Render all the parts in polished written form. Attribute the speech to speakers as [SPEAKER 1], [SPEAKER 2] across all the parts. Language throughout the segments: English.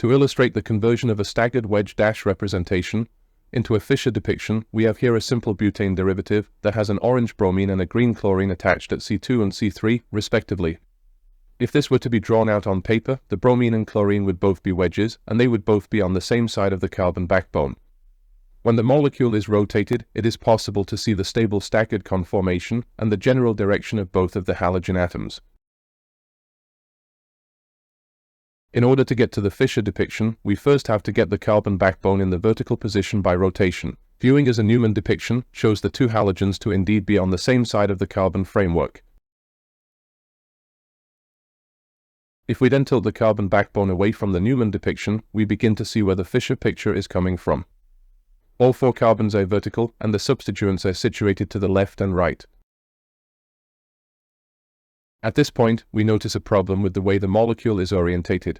[SPEAKER 1] To illustrate the conversion of a staggered wedge-dash representation into a Fischer depiction, we have here a simple butane derivative that has an orange bromine and a green chlorine attached at C2 and C3, respectively. If this were to be drawn out on paper, the bromine and chlorine would both be wedges, and they would both be on the same side of the carbon backbone. When the molecule is rotated, it is possible to see the stable staggered conformation and the general direction of both of the halogen atoms. In order to get to the Fischer depiction, we first have to get the carbon backbone in the vertical position by rotation. Viewing as a Newman depiction shows the two halogens to indeed be on the same side of the carbon framework. If we then tilt the carbon backbone away from the Newman depiction, we begin to see where the Fischer picture is coming from. All four carbons are vertical, and the substituents are situated to the left and right. At this point, we notice a problem with the way the molecule is orientated.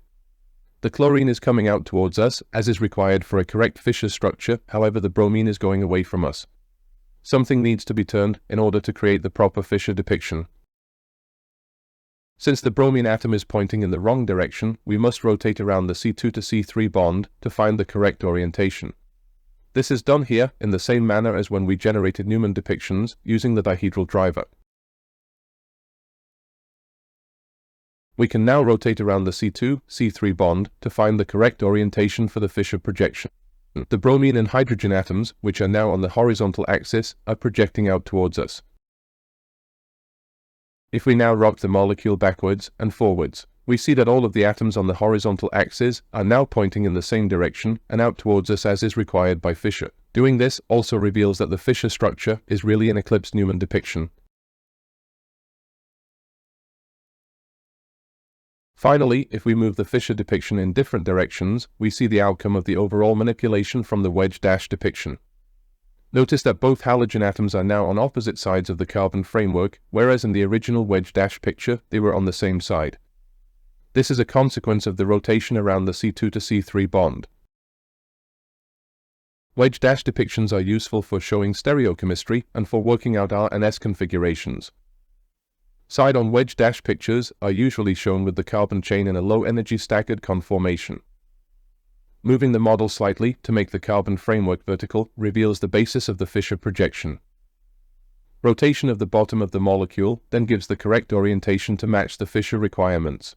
[SPEAKER 1] The chlorine is coming out towards us, as is required for a correct Fischer structure, however the bromine is going away from us. Something needs to be turned in order to create the proper Fischer depiction. Since the bromine atom is pointing in the wrong direction, we must rotate around the C2 to C3 bond to find the correct orientation. This is done here in the same manner as when we generated Newman depictions using the dihedral driver. We can now rotate around the C2, C3 bond to find the correct orientation for the Fischer projection. The bromine and hydrogen atoms, which are now on the horizontal axis, are projecting out towards us. If we now rock the molecule backwards and forwards, we see that all of the atoms on the horizontal axis are now pointing in the same direction and out towards us as is required by Fischer. Doing this also reveals that the Fischer structure is really an eclipsed Newman depiction. Finally, if we move the Fischer depiction in different directions, we see the outcome of the overall manipulation from the wedge-dash depiction. Notice that both halogen atoms are now on opposite sides of the carbon framework, whereas in the original wedge-dash picture, they were on the same side. This is a consequence of the rotation around the C2 to C3 bond. Wedge-dash depictions are useful for showing stereochemistry and for working out R and S configurations. Side-on wedge-dash pictures are usually shown with the carbon chain in a low-energy staggered conformation. Moving the model slightly to make the carbon framework vertical reveals the basis of the Fischer projection. Rotation of the bottom of the molecule then gives the correct orientation to match the Fischer requirements.